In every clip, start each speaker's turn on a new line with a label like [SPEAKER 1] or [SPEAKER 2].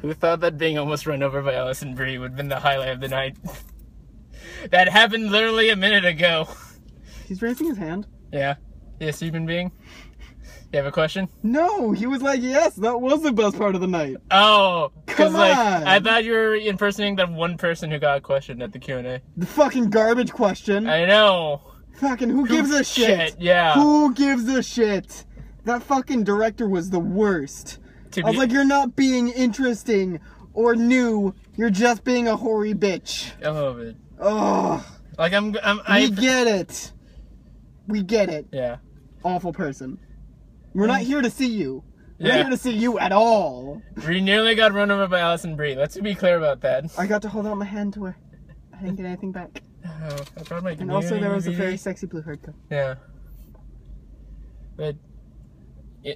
[SPEAKER 1] Who thought that being almost run over by Alison Brie would have been the highlight of the night? That happened literally a minute ago.
[SPEAKER 2] He's raising his hand.
[SPEAKER 1] Yeah. Yes, human being. You have a question?
[SPEAKER 2] No, he was like, yes, that was the best part of the night.
[SPEAKER 1] Oh,
[SPEAKER 2] Come
[SPEAKER 1] like,
[SPEAKER 2] on.
[SPEAKER 1] I thought you were impersonating that one person who got a question at the Q&A.
[SPEAKER 2] The fucking garbage question.
[SPEAKER 1] I know.
[SPEAKER 2] Fucking who gives a shit?
[SPEAKER 1] Yeah.
[SPEAKER 2] Who gives a shit? That fucking director was the worst. I was like, you're not being interesting or new. You're just being a hoary bitch.
[SPEAKER 1] A little bit.
[SPEAKER 2] Oh.
[SPEAKER 1] Like,
[SPEAKER 2] We get it. We get it.
[SPEAKER 1] Yeah.
[SPEAKER 2] Awful person. We're not here to see you. We're
[SPEAKER 1] Yeah.
[SPEAKER 2] not here to see you at all.
[SPEAKER 1] We nearly got run over by Alison Brie. Let's be clear about that.
[SPEAKER 2] I got to hold out my hand to her. I didn't get anything back.
[SPEAKER 1] Oh, I brought my
[SPEAKER 2] And also there was a
[SPEAKER 1] DVD.
[SPEAKER 2] very sexy blue haircut.
[SPEAKER 1] Yeah. But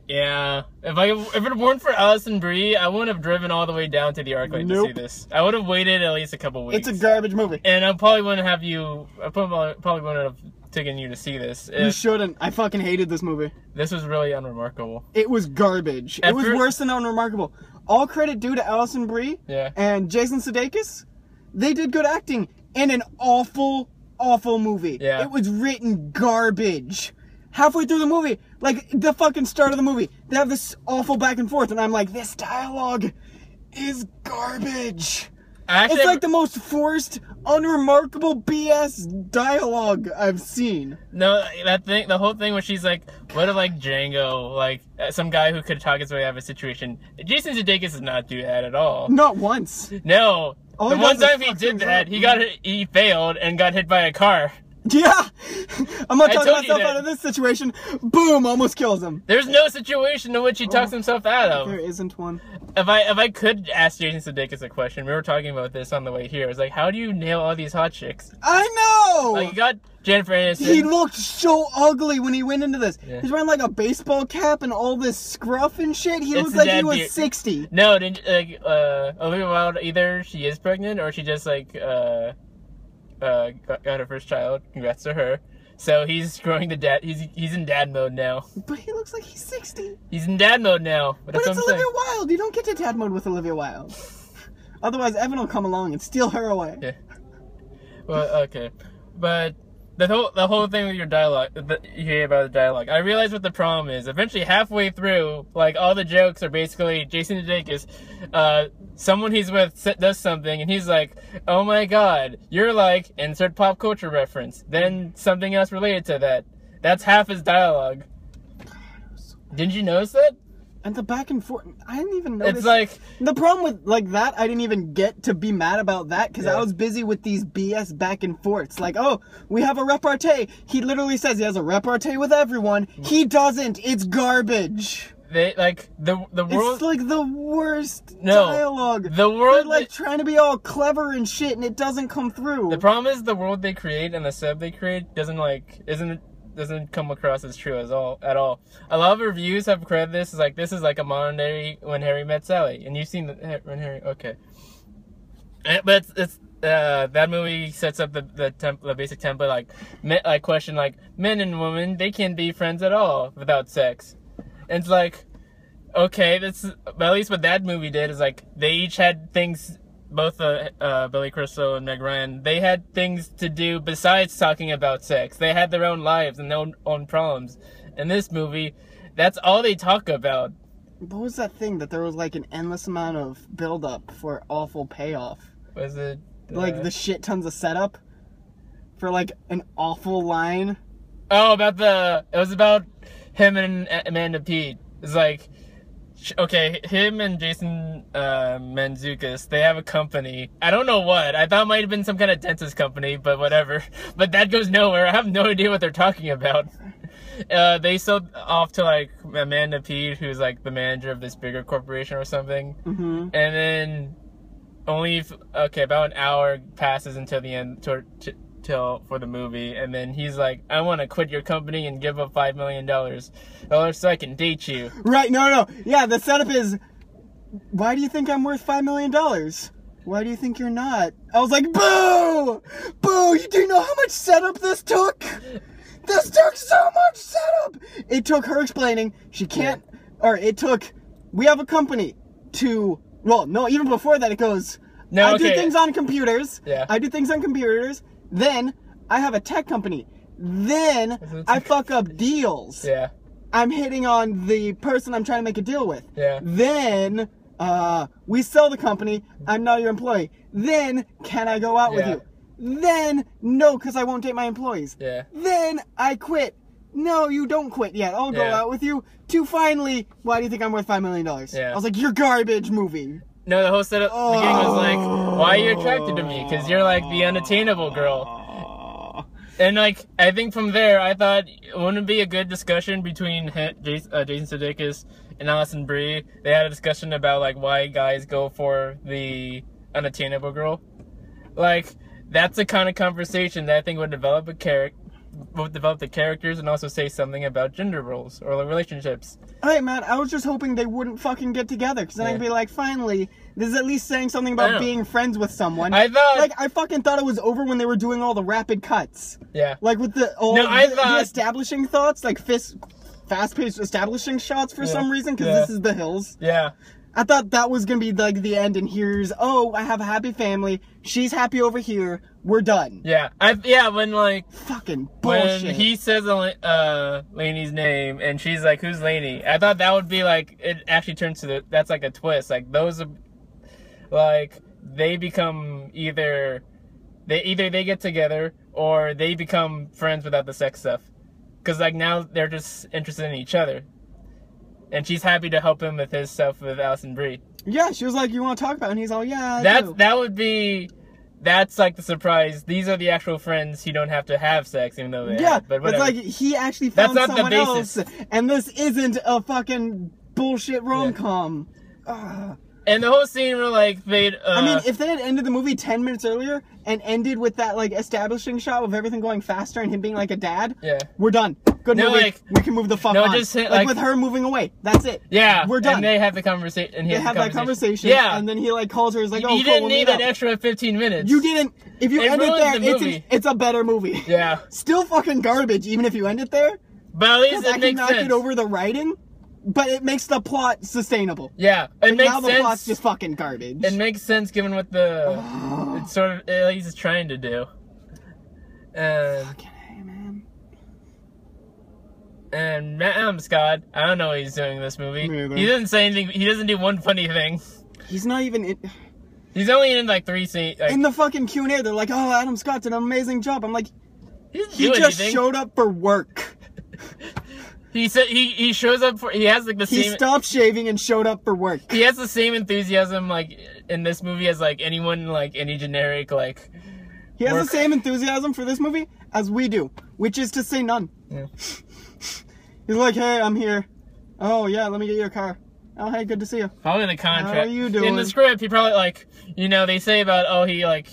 [SPEAKER 1] yeah, if it weren't for Alison Brie, I wouldn't have driven all the way down to the ArcLight to see this. I would have waited at least a couple weeks.
[SPEAKER 2] It's a garbage movie.
[SPEAKER 1] And I probably wouldn't have you. I probably wouldn't have taken you to see this.
[SPEAKER 2] You shouldn't. I fucking hated this movie.
[SPEAKER 1] This was really unremarkable.
[SPEAKER 2] It was garbage. It was worse than unremarkable. All credit due to Alison Brie and Jason Sudeikis. They did good acting in an awful, awful movie.
[SPEAKER 1] Yeah.
[SPEAKER 2] It was written garbage. Halfway through the movie, like the fucking start of the movie, they have this awful back and forth, and I'm like, this dialogue is garbage. It's like the most forced, unremarkable BS dialogue I've seen.
[SPEAKER 1] No, the whole thing where she's like, what if like Django, like some guy who could talk his way out of a situation. Jason Sudeikis does not do that at all.
[SPEAKER 2] Not once.
[SPEAKER 1] No.
[SPEAKER 2] All
[SPEAKER 1] the
[SPEAKER 2] he
[SPEAKER 1] one
[SPEAKER 2] does is
[SPEAKER 1] time he
[SPEAKER 2] fuck
[SPEAKER 1] did
[SPEAKER 2] things
[SPEAKER 1] that,
[SPEAKER 2] up.
[SPEAKER 1] he failed and got hit by a car.
[SPEAKER 2] Yeah! I'm not talking
[SPEAKER 1] told you
[SPEAKER 2] myself
[SPEAKER 1] that.
[SPEAKER 2] out of this situation. Boom! Almost kills him.
[SPEAKER 1] There's no situation in which he talks himself out of.
[SPEAKER 2] There isn't one.
[SPEAKER 1] If I could ask Jason Sudeikis a question, we were talking about this on the way here. It was like, how do you nail all these hot chicks?
[SPEAKER 2] I know!
[SPEAKER 1] Like, you got Jennifer Aniston.
[SPEAKER 2] He looked so ugly when he went into this.
[SPEAKER 1] Yeah.
[SPEAKER 2] He's wearing like a baseball cap and all this scruff and shit. He
[SPEAKER 1] It's
[SPEAKER 2] looked
[SPEAKER 1] a
[SPEAKER 2] like he
[SPEAKER 1] dad
[SPEAKER 2] was
[SPEAKER 1] beard.
[SPEAKER 2] 60.
[SPEAKER 1] No, Olivia Wilde, either she is pregnant or she just like got her first child. Congrats to her. So he's growing the dad. He's in dad mode now.
[SPEAKER 2] But he looks like he's 60.
[SPEAKER 1] He's in dad mode now.
[SPEAKER 2] But it's Olivia Wilde. You don't get to dad mode with Olivia Wilde. Otherwise, Evan will come along and steal her away.
[SPEAKER 1] Yeah. Well, okay, but the whole thing with your dialogue, you hear about the dialogue. I realize what the problem is. Eventually, halfway through, like all the jokes are basically Jason Sudeikis. Someone he's with does something, and he's like, "Oh my God, you're like insert pop culture reference." Then something else related to that. That's half his dialogue. Didn't you notice that?
[SPEAKER 2] And the back and forth, I didn't even notice.
[SPEAKER 1] It's like
[SPEAKER 2] the problem with like that, I didn't even get to be mad about that because
[SPEAKER 1] Yeah.
[SPEAKER 2] I was busy with these BS back and forths. Like, oh, we have a repartee. He literally says he has a repartee with everyone. He doesn't. It's garbage.
[SPEAKER 1] they like the world.
[SPEAKER 2] It's like the worst
[SPEAKER 1] No,
[SPEAKER 2] dialogue.
[SPEAKER 1] the world
[SPEAKER 2] They're like trying to be all clever and shit, and it doesn't come through.
[SPEAKER 1] The problem is the world they create and the sub they create doesn't come across as true at all. A lot of reviews have credited this as like a modern day When Harry Met Sally, and you've seen When Harry. Okay, but it's that movie sets up the basic template like question like men and women, they can't be friends at all without sex. And it's like, okay, but at least what that movie did is like they each had things. Both Billy Crystal and Meg Ryan, they had things to do besides talking about sex. They had their own lives and their own problems. In this movie, that's all they talk about.
[SPEAKER 2] What was that thing that there was like an endless amount of build-up for awful payoff?
[SPEAKER 1] Was it
[SPEAKER 2] Like the shit tons of setup for like an awful line?
[SPEAKER 1] Oh, it was about him and Amanda Peet. It's like, okay, him and Jason Mantzoukas, they have a company. I don't know what. I thought it might have been some kind of dentist company, but whatever. But that goes nowhere. I have no idea what they're talking about. They sold off to like Amanda Peet, who's like the manager of this bigger corporation or something.
[SPEAKER 2] Mm-hmm.
[SPEAKER 1] And then about an hour passes until the end for the movie, and then he's like, I want to quit your company and give up $5 million so I can date you.
[SPEAKER 2] Right, no. Yeah, the setup is, why do you think I'm worth $5 million? Why do you think you're not? I was like, boo! Boo! You do know how much setup this took? This took so much setup! It took her explaining she can't, or it took, we have a company to Well, no, even before that it goes,
[SPEAKER 1] No,
[SPEAKER 2] I
[SPEAKER 1] okay.
[SPEAKER 2] do things on computers.
[SPEAKER 1] Yeah.
[SPEAKER 2] I do things on computers. Then I have a tech company. Then I fuck up deals.
[SPEAKER 1] Yeah.
[SPEAKER 2] I'm hitting on the person I'm trying to make a deal with.
[SPEAKER 1] Yeah.
[SPEAKER 2] Then we sell the company. I'm not your employee. Then can I go out with
[SPEAKER 1] Yeah.
[SPEAKER 2] you? Then no, because I won't date my employees.
[SPEAKER 1] Yeah.
[SPEAKER 2] Then I quit. No, you don't quit yet. I'll go
[SPEAKER 1] Yeah.
[SPEAKER 2] out with you. To finally, why do you think I'm worth $5 million?
[SPEAKER 1] Yeah.
[SPEAKER 2] I was like, you're garbage movie.
[SPEAKER 1] No, the whole setup beginning was like, why are you attracted to me? Because you're like the unattainable girl. And like, I think from there, I thought it wouldn't be a good discussion between Jason Sudeikis and Alison Brie. They had a discussion about like why guys go for the unattainable girl. Like, that's the kind of conversation that I think would develop the characters and also say something about gender roles or relationships.
[SPEAKER 2] Hey man, I was just hoping they wouldn't fucking get together, because then I'd be like, finally, this is at least saying something about being friends with someone.
[SPEAKER 1] I thought,
[SPEAKER 2] like, I fucking thought it was over when they were doing all the rapid cuts.
[SPEAKER 1] Yeah.
[SPEAKER 2] Like with the the establishing thoughts, like fast-paced establishing shots for some reason, because this is the hills.
[SPEAKER 1] Yeah.
[SPEAKER 2] I thought that was gonna be like the end, and here's, oh, I have a happy family. She's happy over here. We're done.
[SPEAKER 1] Yeah. When like
[SPEAKER 2] fucking bullshit.
[SPEAKER 1] When he says Lainey's name and she's like, "Who's Lainey?" I thought that would be like it actually turns to that's like a twist. Like those, like they become either they get together or they become friends without the sex stuff. Because like now they're just interested in each other. And she's happy to help him with his stuff with Alison Brie.
[SPEAKER 2] Yeah, she was like, "You want to talk about it?" And he's all, "Yeah, I do."
[SPEAKER 1] That's like the surprise. These are the actual friends you don't have to have sex, even though they have. But whatever.
[SPEAKER 2] It's like he actually found
[SPEAKER 1] That's not
[SPEAKER 2] someone
[SPEAKER 1] the basis.
[SPEAKER 2] else, and this isn't a fucking bullshit rom-com.
[SPEAKER 1] And the whole scene where like they'd
[SPEAKER 2] I mean, if they had ended the movie 10 minutes earlier and ended with that like establishing shot of everything going faster and him being like a dad, we're done. Good movie.
[SPEAKER 1] Like,
[SPEAKER 2] we can move the fuck on.
[SPEAKER 1] Just
[SPEAKER 2] like with her moving away. That's it.
[SPEAKER 1] Yeah,
[SPEAKER 2] we're done.
[SPEAKER 1] And they have the conversation. And
[SPEAKER 2] they have that conversation.
[SPEAKER 1] Yeah,
[SPEAKER 2] and then he like calls her. He's like, "Oh,
[SPEAKER 1] you didn't need that extra 15 minutes.
[SPEAKER 2] You didn't. If you end it there, it's a better movie.
[SPEAKER 1] Yeah.
[SPEAKER 2] Still fucking garbage, even if you end it there.
[SPEAKER 1] But at least it makes sense.
[SPEAKER 2] I can knock it over the writing. But it makes the plot sustainable.
[SPEAKER 1] Yeah, it makes sense.
[SPEAKER 2] Now the plot's just fucking garbage.
[SPEAKER 1] It makes sense given what the it's sort of at least is trying to do. And
[SPEAKER 2] fucking hey, man.
[SPEAKER 1] And Matt Scott, I don't know what he's doing in this movie. He doesn't say anything. He doesn't do one funny thing.
[SPEAKER 2] He's not even in.
[SPEAKER 1] He's only in like 3 scenes. Like,
[SPEAKER 2] in the fucking Q&A, they're like, "Oh, Adam Scott did an amazing job." I'm like,
[SPEAKER 1] he
[SPEAKER 2] just showed up for work.
[SPEAKER 1] He said he shows up for he has like the same.
[SPEAKER 2] He stopped shaving and showed up for work.
[SPEAKER 1] He has the same enthusiasm like in this movie as like anyone like any generic like.
[SPEAKER 2] He has the same enthusiasm for this movie as we do, which is to say none.
[SPEAKER 1] Yeah.
[SPEAKER 2] He's like, "Hey, I'm here. Oh yeah, let me get you a car. Oh hey, good to see you."
[SPEAKER 1] Probably the contract.
[SPEAKER 2] How are you doing?
[SPEAKER 1] In the script, he probably like they say about he like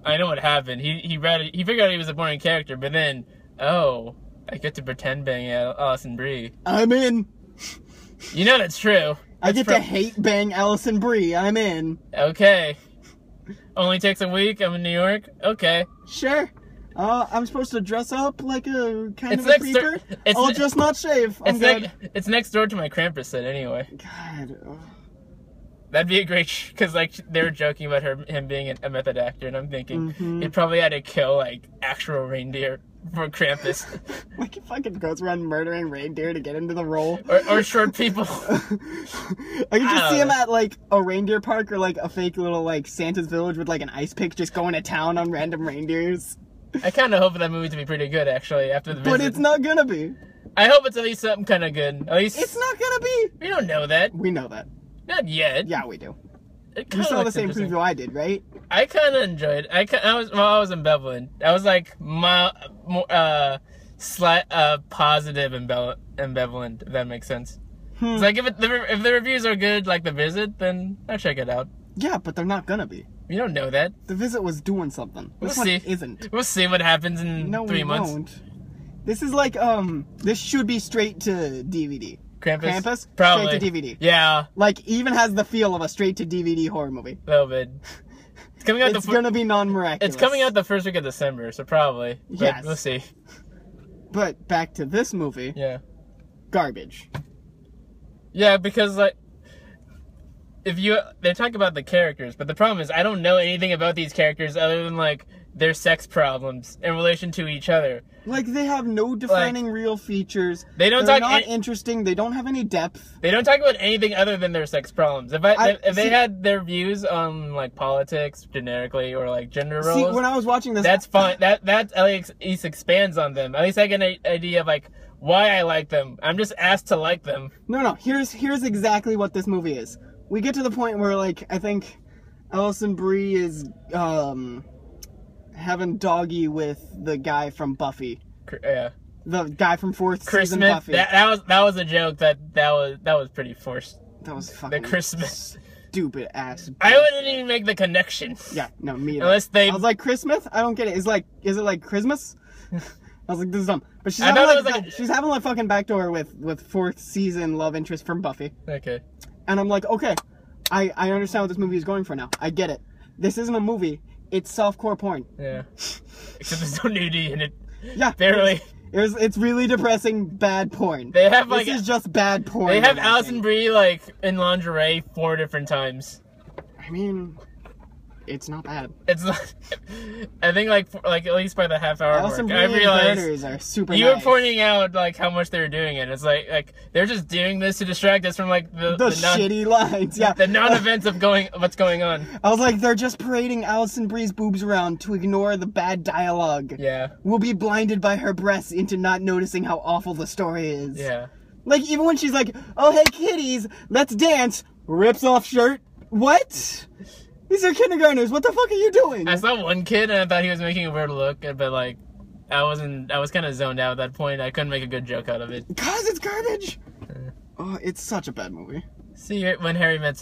[SPEAKER 1] I know what happened. He read it. He figured out he was a boring character, but then I get to pretend bang Alison Brie.
[SPEAKER 2] I'm in.
[SPEAKER 1] You know that's true.
[SPEAKER 2] I get to hate bang Alison Brie. I'm in.
[SPEAKER 1] Okay. Only takes a week. I'm in New York. Okay.
[SPEAKER 2] Sure. I'm supposed to dress up like a kind of a creeper. I'll just not shave.
[SPEAKER 1] It's next door to my Krampus set anyway.
[SPEAKER 2] God.
[SPEAKER 1] That'd be a great because like they were joking about him being a method actor, and I'm thinking he probably had to kill like actual reindeer for Krampus.
[SPEAKER 2] Like he fucking goes around murdering reindeer to get into the role.
[SPEAKER 1] Or short people.
[SPEAKER 2] I can just see him at like a reindeer park or like a fake little like Santa's village with like an ice pick just going to town on random reindeers.
[SPEAKER 1] I kind of hope for that movie to be pretty good actually after the visit.
[SPEAKER 2] But it's not gonna be.
[SPEAKER 1] I hope it's at least something kind of good. At least
[SPEAKER 2] it's not gonna be.
[SPEAKER 1] We don't know that.
[SPEAKER 2] We know that.
[SPEAKER 1] Not yet.
[SPEAKER 2] Yeah, we do. You saw the same preview I did, right? I
[SPEAKER 1] kind of enjoyed it. I was ambivalent. I was like more positive ambivalent, if that makes sense. It's like if the reviews are good, like The Visit, then I'll check it out.
[SPEAKER 2] Yeah, but they're not gonna be.
[SPEAKER 1] You don't know that.
[SPEAKER 2] The Visit was doing something.
[SPEAKER 1] We'll see.
[SPEAKER 2] Isn't.
[SPEAKER 1] We'll see what happens in 3 months.
[SPEAKER 2] Won't. This is like this should be straight to DVD.
[SPEAKER 1] Krampus?
[SPEAKER 2] Probably. Straight to DVD.
[SPEAKER 1] Yeah.
[SPEAKER 2] Like, even has the feel of a straight-to-DVD horror movie.
[SPEAKER 1] A little bit. It's coming out.
[SPEAKER 2] It's gonna be non-miraculous.
[SPEAKER 1] It's coming out the first week of December, so probably. But
[SPEAKER 2] yes.
[SPEAKER 1] We'll see.
[SPEAKER 2] But back to this movie.
[SPEAKER 1] Yeah.
[SPEAKER 2] Garbage.
[SPEAKER 1] Yeah, because like they talk about the characters, but the problem is I don't know anything about these characters other than like their sex problems in relation to each other.
[SPEAKER 2] Like, they have no defining real features.
[SPEAKER 1] They're
[SPEAKER 2] not interesting. They don't have any depth.
[SPEAKER 1] They don't talk about anything other than their sex problems. If they had their views on like politics generically or like gender roles,
[SPEAKER 2] see, when I was watching this,
[SPEAKER 1] that's fine. That at least expands on them. At least I get an idea of like why I like them. I'm just asked to like them.
[SPEAKER 2] No. Here's exactly what this movie is. We get to the point where, like, I think Alison Brie is having doggy with the guy from Buffy.
[SPEAKER 1] Yeah.
[SPEAKER 2] The guy from fourth
[SPEAKER 1] Chris
[SPEAKER 2] season
[SPEAKER 1] Smith,
[SPEAKER 2] Buffy.
[SPEAKER 1] That was a joke that was pretty forced.
[SPEAKER 2] That was fucking
[SPEAKER 1] the Chris Smith.
[SPEAKER 2] Stupid ass.
[SPEAKER 1] I wouldn't even make the connection.
[SPEAKER 2] Yeah, no, me either.
[SPEAKER 1] Unless they.
[SPEAKER 2] I was like, Chris Smith? I don't get it. Is it like Christmas? I was like, this is dumb. But she's having like fucking backdoor with fourth season love interest from Buffy.
[SPEAKER 1] Okay.
[SPEAKER 2] And I'm like, okay, I understand what this movie is going for now. I get it. This isn't a movie. It's softcore porn.
[SPEAKER 1] Yeah. Except there's no nudity in it.
[SPEAKER 2] Yeah.
[SPEAKER 1] Barely.
[SPEAKER 2] It's really depressing bad porn.
[SPEAKER 1] They have like
[SPEAKER 2] this is just bad porn.
[SPEAKER 1] They have Alison Brie like in lingerie 4 different times.
[SPEAKER 2] I mean, it's not bad.
[SPEAKER 1] It's not. I think like at least by the half-hour
[SPEAKER 2] Alison
[SPEAKER 1] mark,
[SPEAKER 2] Brie
[SPEAKER 1] I realized
[SPEAKER 2] and are super
[SPEAKER 1] you
[SPEAKER 2] nice.
[SPEAKER 1] were pointing out like how much they were doing it. It's like they're just doing this to distract us from like the
[SPEAKER 2] shitty lines. Yeah,
[SPEAKER 1] the non-events of what's going on.
[SPEAKER 2] I was like, they're just parading Alison Brie's boobs around to ignore the bad dialogue.
[SPEAKER 1] Yeah,
[SPEAKER 2] we'll be blinded by her breasts into not noticing how awful the story is.
[SPEAKER 1] Yeah,
[SPEAKER 2] like even when she's like, "Oh hey kitties, let's dance," rips off shirt. What? These are kindergartners. What the fuck are you doing?
[SPEAKER 1] I saw one kid and I thought he was making a weird look, but like, I was kind of zoned out at that point. I couldn't make a good joke out of it.
[SPEAKER 2] Cause it's garbage. Oh, it's such a bad movie.
[SPEAKER 1] See, when Harry Met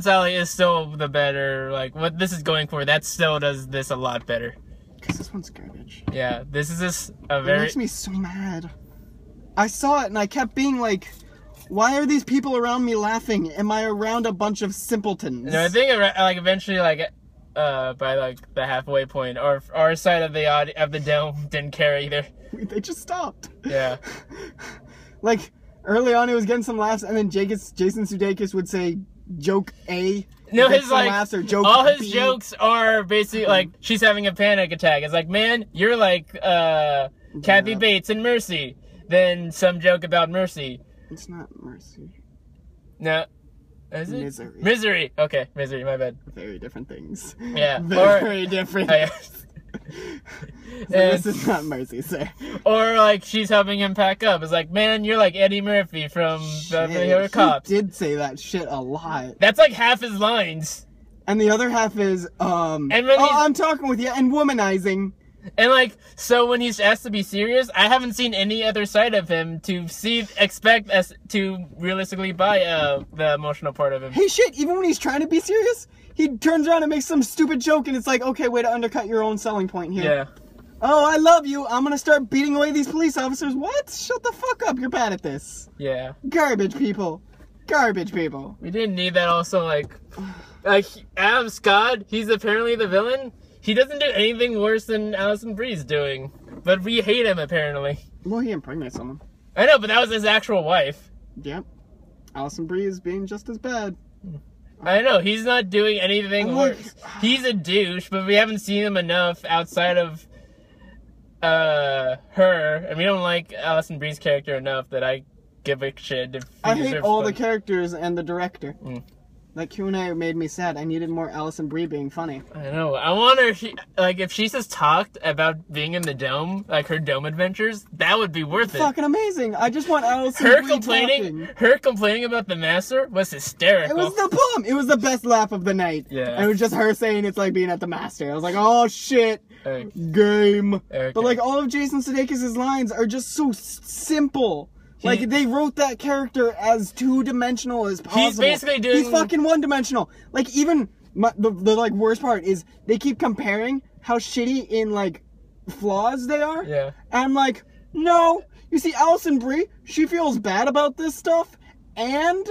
[SPEAKER 1] Sally is still the better, like what this is going for, that still does this a lot better.
[SPEAKER 2] Cause this one's garbage.
[SPEAKER 1] Yeah, this is
[SPEAKER 2] It makes me so mad. I saw it and I kept being like, why are these people around me laughing? Am I around a bunch of simpletons?
[SPEAKER 1] No, I think like eventually like by like the halfway point, our side of the dome didn't care either.
[SPEAKER 2] They just stopped.
[SPEAKER 1] Yeah.
[SPEAKER 2] Like early on, he was getting some laughs, and then Jason Sudeikis would say joke A.
[SPEAKER 1] No, his like
[SPEAKER 2] laughs, or joke
[SPEAKER 1] all his
[SPEAKER 2] B.
[SPEAKER 1] jokes are basically like she's having a panic attack. It's like, man, you're like Kathy Bates in Mercy. Then some joke about Mercy.
[SPEAKER 2] It's not Mercy.
[SPEAKER 1] No. Is it?
[SPEAKER 2] Misery.
[SPEAKER 1] Misery. Okay, Misery, my bad.
[SPEAKER 2] Very different things.
[SPEAKER 1] Yeah.
[SPEAKER 2] Very different.
[SPEAKER 1] Oh, yeah.
[SPEAKER 2] So this is not Mercy, sir.
[SPEAKER 1] Or like she's helping him pack up. It's like, man, you're like Eddie Murphy from Beverly Hills Cop.
[SPEAKER 2] He did say that shit a lot.
[SPEAKER 1] That's like half his lines.
[SPEAKER 2] And the other half is I'm talking with you and womanizing.
[SPEAKER 1] And like, so when he's asked to be serious, I haven't seen any other side of him to expect us to realistically buy the emotional part of him.
[SPEAKER 2] Hey shit, even when he's trying to be serious, he turns around and makes some stupid joke and it's like, okay, way to undercut your own selling point here.
[SPEAKER 1] Yeah.
[SPEAKER 2] Oh, I love you. I'm gonna start beating away these police officers. What? Shut the fuck up. You're bad at this.
[SPEAKER 1] Yeah.
[SPEAKER 2] Garbage people. Garbage people.
[SPEAKER 1] We didn't need that also, like Adam Scott, he's apparently the villain. He doesn't do anything worse than Alison Brie's doing. But we hate him, apparently.
[SPEAKER 2] Well, he impregnates someone.
[SPEAKER 1] I know, but that was his actual wife.
[SPEAKER 2] Yep. Alison Brie is being just as bad.
[SPEAKER 1] I know, he's not doing anything worse. He's a douche, but we haven't seen him enough outside of her. And we don't like Alison Brie's character enough that I give a shit.
[SPEAKER 2] I hate all the characters and the director.
[SPEAKER 1] Mm.
[SPEAKER 2] That Q&A made me sad. I needed more Alison Brie being funny.
[SPEAKER 1] I know. I wonder if she just talked about being in the dome, like her dome adventures, that would be worth it.
[SPEAKER 2] Fucking amazing. I just want Alison Brie talking.
[SPEAKER 1] Her complaining about the master was hysterical.
[SPEAKER 2] It was the bomb. It was the best laugh of the night.
[SPEAKER 1] Yeah.
[SPEAKER 2] And it was just her saying it's like being at the master. I was like, oh shit. Game.
[SPEAKER 1] Okay.
[SPEAKER 2] But like all of Jason Sudeikis' lines are just so simple. Like, they wrote that character as two-dimensional as possible.
[SPEAKER 1] He's basically doing...
[SPEAKER 2] He's fucking one-dimensional. Like, even... The like, worst part is they keep comparing how shitty in, like, flaws they are.
[SPEAKER 1] Yeah.
[SPEAKER 2] And I'm like, no. You see, Alison Brie, she feels bad about this stuff. And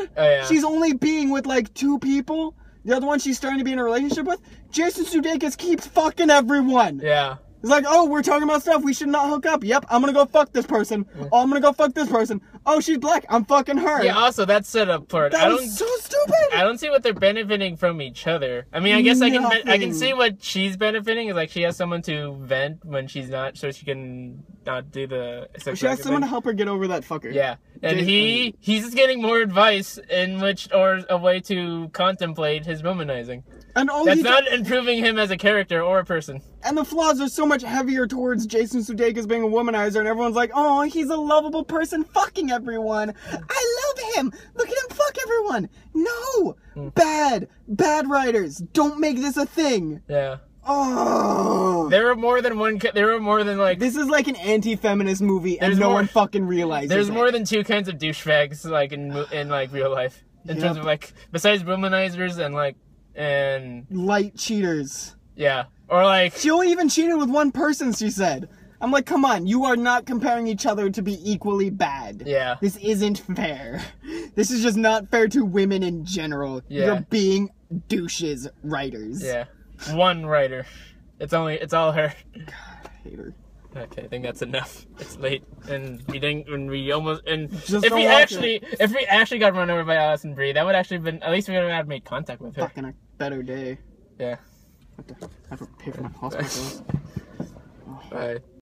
[SPEAKER 2] she's only being with, like, 2 people. The other one she's starting to be in a relationship with. Jason Sudeikis keeps fucking everyone.
[SPEAKER 1] Yeah.
[SPEAKER 2] It's like, oh, we're talking about stuff. We should not hook up. Yep, I'm gonna go fuck this person. Oh, I'm gonna go fuck this person. oh, she's black, I'm fucking her.
[SPEAKER 1] Yeah, also, that's set up for it.
[SPEAKER 2] That was so stupid.
[SPEAKER 1] I don't see what they're benefiting from each other. I mean, I guess I can see what she's benefiting is like she has someone to vent when she's not, so she can not do the.
[SPEAKER 2] She has someone to help her get over that fucker.
[SPEAKER 1] Yeah, and he's just getting more advice or a way to contemplate his womanizing.
[SPEAKER 2] And
[SPEAKER 1] that's not improving him as a character or a person.
[SPEAKER 2] And the flaws are so much heavier towards Jason Sudeikis being a womanizer, and everyone's like, oh, he's a lovable person fucking everyone. I love him. Look at him fuck everyone. No. Bad writers. Don't make this a thing.
[SPEAKER 1] Yeah.
[SPEAKER 2] Oh.
[SPEAKER 1] There were more than like...
[SPEAKER 2] This is like an anti-feminist movie, and no one fucking realizes
[SPEAKER 1] There's more than two kinds of douchebags, like, in like, real life. In terms of, like, besides womanizers and
[SPEAKER 2] light cheaters.
[SPEAKER 1] Yeah. Or like
[SPEAKER 2] she only even cheated with one person, she said. I'm like, come on, you are not comparing each other to be equally bad.
[SPEAKER 1] Yeah.
[SPEAKER 2] This isn't fair. This is just not fair to women in general.
[SPEAKER 1] Yeah.
[SPEAKER 2] You're being douches, writers.
[SPEAKER 1] Yeah. One writer. It's all her.
[SPEAKER 2] God, I hate her.
[SPEAKER 1] Okay, I think that's enough. It's late, and
[SPEAKER 2] just
[SPEAKER 1] if we actually got run over by Alison Brie, that would actually have been, at least we would have made contact with her.
[SPEAKER 2] Fucking a better day.
[SPEAKER 1] Yeah.
[SPEAKER 2] I have to pay for my hospital bills.
[SPEAKER 1] Bye.